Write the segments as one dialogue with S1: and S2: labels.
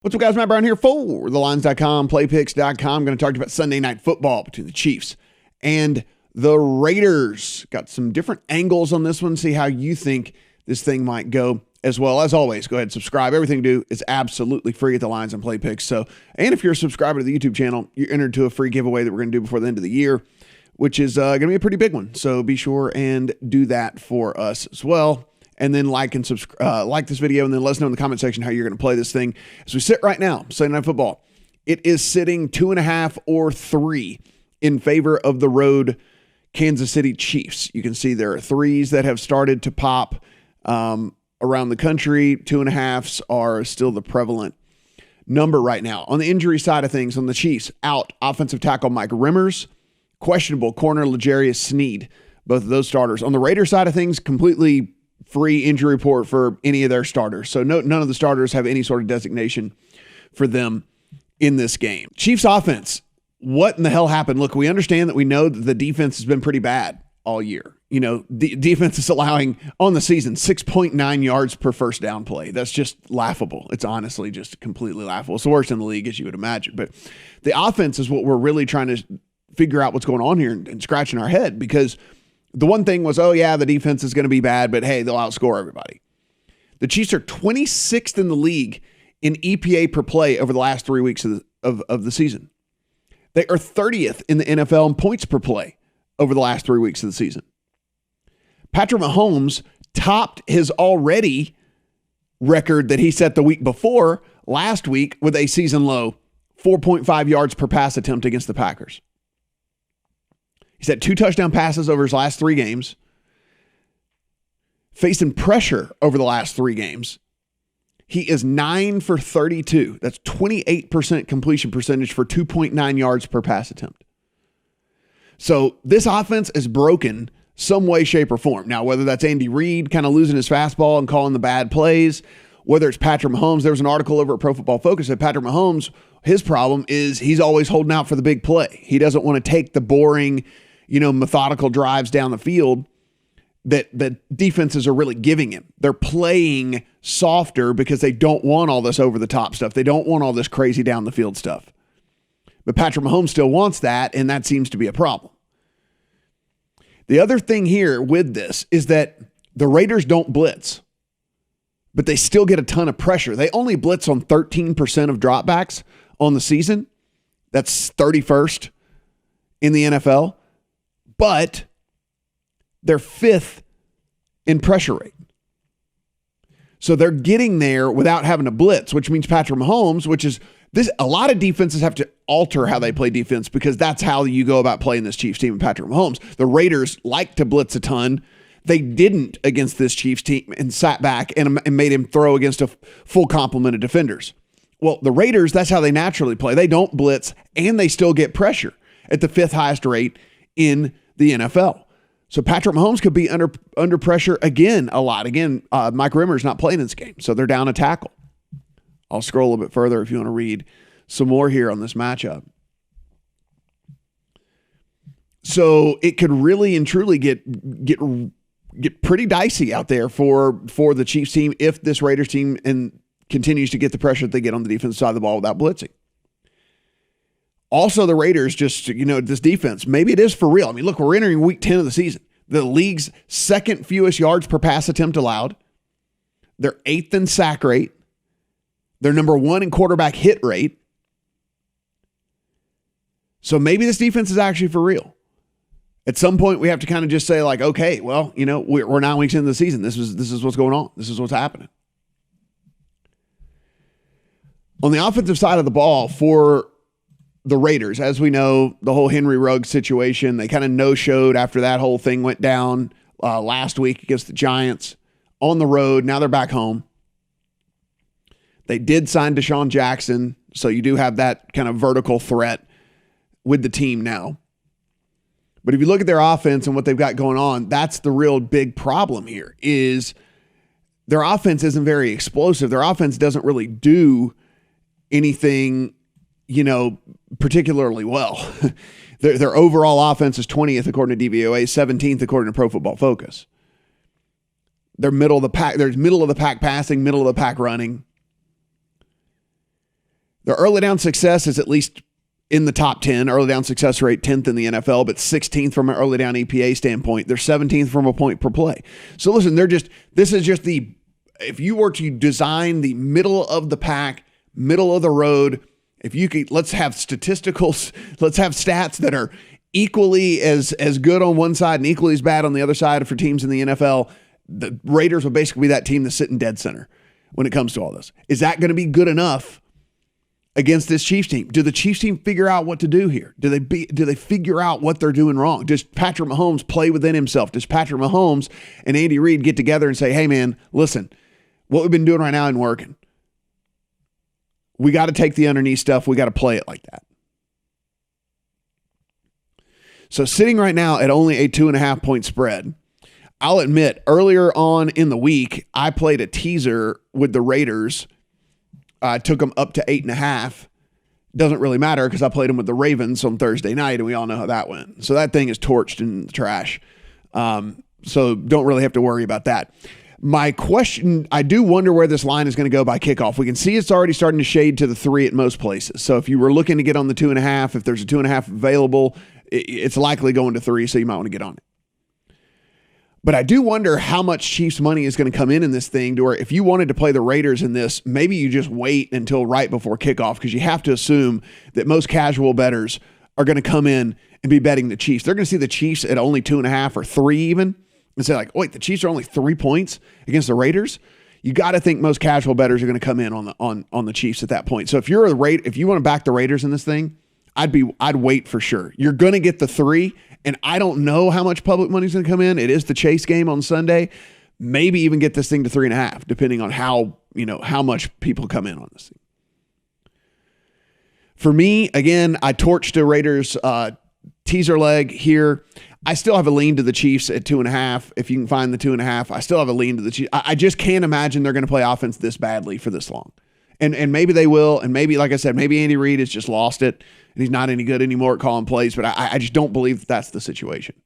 S1: What's up, guys? Matt Brown here for TheLines.com, PlayPicks.com. I'm going to talk to you about Sunday Night Football between the Chiefs and the Raiders. Got some different angles on this one. See how you think this thing might go as well. As always, go ahead and subscribe. Everything you do is absolutely free at The Lines and PlayPicks. So, and if you're a subscriber to the YouTube channel, you're entered to a free giveaway that we're going to do before the end of the year, which is going to be a pretty big one. So be sure and do that for us as well. And then like and subscribe, like this video, and then let us know in the comment section how you're going to play this thing. As we sit right now, Sunday Night Football, it is sitting 2.5 or 3 in favor of the road Kansas City Chiefs. You can see there are 3s that have started to pop around the country. 2.5s are still the prevalent number right now. On the injury side of things, on the Chiefs, out offensive tackle Mike Rimmers, questionable corner L'Jarius Sneed, both of those starters. On the Raiders side of things, completely free injury report for any of their starters. So none of the starters have any sort of designation for them in this game. Chiefs offense, what in the hell happened? Look, we understand that we know that the defense has been pretty bad all year. You know, the defense is allowing on the season 6.9 yards per first down play. That's just laughable. It's honestly just completely laughable. It's the worst in the league, as you would imagine. But the offense is what we're really trying to figure out what's going on here and scratching our head, because the one thing was, oh yeah, the defense is going to be bad, but hey, they'll outscore everybody. The Chiefs are 26th in the league in EPA per play over the last 3 weeks of the season. They are 30th in the NFL in points per play over the last 3 weeks of the season. Patrick Mahomes topped his already record that he set the week before last week with a season low 4.5 yards per pass attempt against the Packers. He's had 2 touchdown passes over his last 3 games. Facing pressure over the last 3 games. He is 9 for 32. That's 28% completion percentage for 2.9 yards per pass attempt. So this offense is broken some way, shape, or form. Now, whether that's Andy Reid kind of losing his fastball and calling the bad plays, whether it's Patrick Mahomes, there was an article over at Pro Football Focus that Patrick Mahomes, his problem is he's always holding out for the big play. He doesn't want to take the boring, methodical drives down the field that defenses are really giving him. They're playing softer because they don't want all this over-the-top stuff. They don't want all this crazy down the field stuff. But Patrick Mahomes still wants that, and that seems to be a problem. The other thing here with this is that the Raiders don't blitz, but they still get a ton of pressure. They only blitz on 13% of dropbacks on the season. That's 31st in the NFL. But they're 5th in pressure rate. So they're getting there without having to blitz, which means Patrick Mahomes, which is this, a lot of defenses have to alter how they play defense because that's how you go about playing this Chiefs team and Patrick Mahomes. The Raiders like to blitz a ton. They didn't against this Chiefs team and sat back and made him throw against a full complement of defenders. Well, the Raiders, that's how they naturally play. They don't blitz and they still get pressure at the 5th highest rate in the NFL. So Patrick Mahomes could be under pressure again a lot. Again, Mike Rimmers not playing this game, so they're down a tackle. I'll scroll a little bit further if you want to read some more here on this matchup. So it could really and truly get pretty dicey out there for the Chiefs team if this Raiders team continues to get the pressure that they get on the defensive side of the ball without blitzing. Also, the Raiders just, this defense, maybe it is for real. I mean, look, we're entering week 10 of the season. The league's 2nd fewest yards per pass attempt allowed. They're 8th in sack rate. They're number 1 in quarterback hit rate. So maybe this defense is actually for real. At some point, we have to kind of just say, like, okay, well, we're 9 weeks into the season. This is what's going on. This is what's happening. On the offensive side of the ball for the Raiders, as we know, the whole Henry Ruggs situation, they kind of no-showed after that whole thing went down last week against the Giants on the road. Now they're back home. They did sign Deshaun Jackson, so you do have that kind of vertical threat with the team now. But if you look at their offense and what they've got going on, that's the real big problem here, is their offense isn't very explosive. Their offense doesn't really do anything particularly well. Their overall offense is 20th according to DVOA, 17th according to Pro Football Focus. They're middle of the pack. There's middle of the pack passing, middle of the pack running. Their early down success is at least in the top 10, early down success rate 10th in the NFL, but 16th from an early down EPA standpoint. They're 17th from a point per play. So listen, this is just if you were to design the middle of the pack, middle of the road, if you could, let's have statisticals, let's have stats that are equally as good on one side and equally as bad on the other side for teams in the NFL. The Raiders will basically be that team that's sitting dead center when it comes to all this. Is that going to be good enough against this Chiefs team? Do the Chiefs team figure out what to do here? Do they figure out what they're doing wrong? Does Patrick Mahomes play within himself? Does Patrick Mahomes and Andy Reid get together and say, hey man, listen, what we've been doing right now isn't working. We got to take the underneath stuff. We got to play it like that. So sitting right now at only a 2.5 point spread, I'll admit earlier on in the week, I played a teaser with the Raiders. I took them up to 8.5. Doesn't really matter because I played them with the Ravens on Thursday night, and we all know how that went. So that thing is torched in the trash. So don't really have to worry about that. My question, I do wonder where this line is going to go by kickoff. We can see it's already starting to shade to the 3 at most places. So if you were looking to get on the 2.5, if there's a 2.5 available, it's likely going to 3, so you might want to get on it. But I do wonder how much Chiefs money is going to come in this thing to where if you wanted to play the Raiders in this, maybe you just wait until right before kickoff because you have to assume that most casual bettors are going to come in and be betting the Chiefs. They're going to see the Chiefs at only 2.5 or 3 even and say like, wait, the Chiefs are only 3 points against the Raiders? You got to think most casual bettors are going to come in on the Chiefs at that point. So if you want to back the Raiders in this thing, I'd wait for sure. You're going to get the 3, and I don't know how much public money is going to come in. It is the Chase game on Sunday. Maybe even get this thing to 3.5, depending on how much people come in on this thing. For me, again, I torched the Raiders teaser leg here. I still have a lean to the Chiefs at 2.5. If you can find the 2.5, I still have a lean to the Chiefs. I just can't imagine they're going to play offense this badly for this long. And maybe they will, and maybe, like I said, maybe Andy Reid has just lost it, and he's not any good anymore at calling plays, but I just don't believe that that's the situation.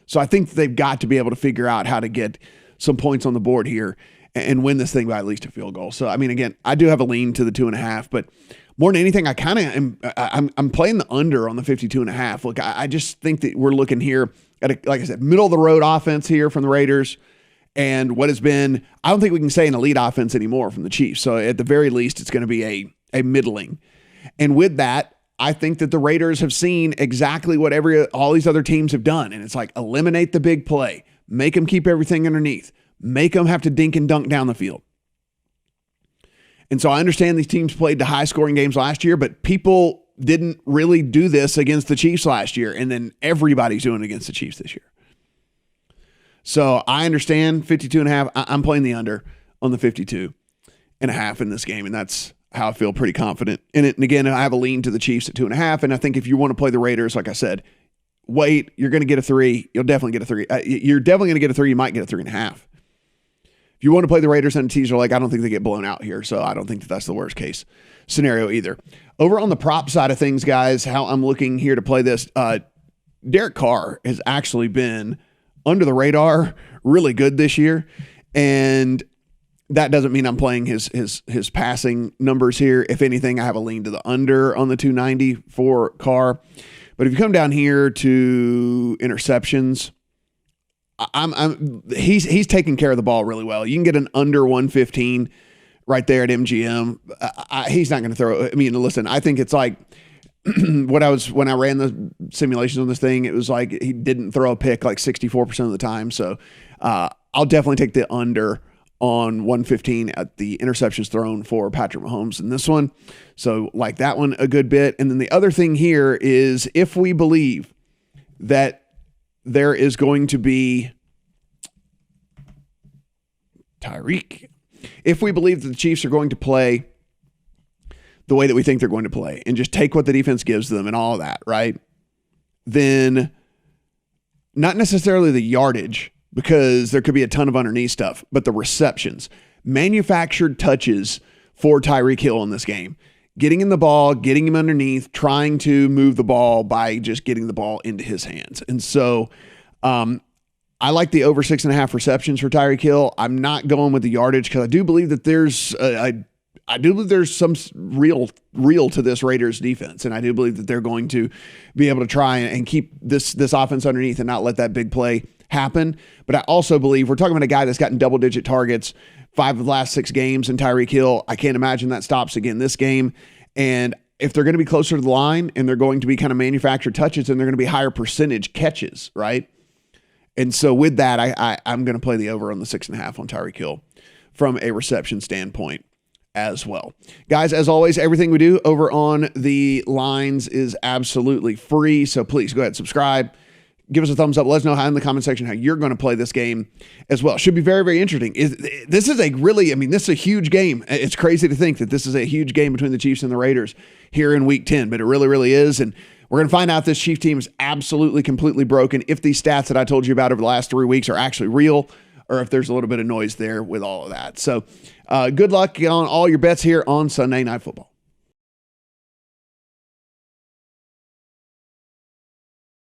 S1: So I think they've got to be able to figure out how to get some points on the board here and win this thing by at least a field goal. So, I mean, again, I do have a lean to the 2.5, but more than anything, I'm playing the under on the 52.5. Look, I just think that we're looking here at, like I said, middle of the road offense here from the Raiders. And what has been, I don't think we can say an elite offense anymore from the Chiefs. So at the very least, it's going to be a middling. And with that, I think that the Raiders have seen exactly what all these other teams have done. And it's like, eliminate the big play, make them keep everything underneath, make them have to dink and dunk down the field. And so I understand these teams played the high scoring games last year, but people didn't really do this against the Chiefs last year. And then everybody's doing it against the Chiefs this year. So I understand 52.5. I'm playing the under on the 52.5 in this game, and that's how I feel pretty confident in it. And again, I have a lean to the Chiefs at 2.5, and I think if you want to play the Raiders, like I said, wait, you're going to get a 3. You'll definitely get a 3. You're definitely going to get a 3. You might get a 3.5. If you want to play the Raiders on a teaser leg, I don't think they get blown out here, so I don't think that's the worst case scenario either. Over on the prop side of things, guys, how I'm looking here to play this, Derek Carr has actually been under the radar, really good this year. And that doesn't mean I'm playing his passing numbers here. If anything, I have a lean to the under on the 290 for Carr. But if you come down here to interceptions, he's taking care of the ball really well. You can get an under 115 right there at MGM. He's not going to throw. I mean, listen, I think it's like, when I ran the simulations on this thing, it was like he didn't throw a pick like 64% of the time. So I'll definitely take the under on 115 at the interceptions thrown for Patrick Mahomes in this one. So like that one a good bit. And then the other thing here is if we believe that there is going to be Tyreek, if we believe that the Chiefs are going to play the way that we think they're going to play and just take what the defense gives them and all of that, right? Then not necessarily the yardage, because there could be a ton of underneath stuff, but the receptions, manufactured touches for Tyreek Hill in this game, getting in the ball, getting him underneath, trying to move the ball by just getting the ball into his hands. And so I like the over 6.5 receptions for Tyreek Hill. I'm not going with the yardage because I do believe that there's I do believe there's some real to this Raiders defense, and I do believe that they're going to be able to try and keep this offense underneath and not let that big play happen. But I also believe we're talking about a guy that's gotten double-digit targets 5 of the last 6 games in Tyreek Hill. I can't imagine that stops again this game. And if they're going to be closer to the line and they're going to be kind of manufactured touches, then they're going to be higher percentage catches, right? And so with that, I'm going to play the over on the 6.5 on Tyreek Hill from a reception standpoint as well. Guys, as always, everything we do over on the lines is absolutely free. So please go ahead and subscribe. Give us a thumbs up. Let us know in the comment section how you're going to play this game as well. Should be very, very interesting. This is a huge game. It's crazy to think that this is a huge game between the Chiefs and the Raiders here in Week 10, but it really, really is. And we're going to find out if this Chiefs team is absolutely, completely broken, if these stats that I told you about over the last 3 weeks are actually real, or if there's a little bit of noise there with all of that. So good luck on all your bets here on Sunday Night Football.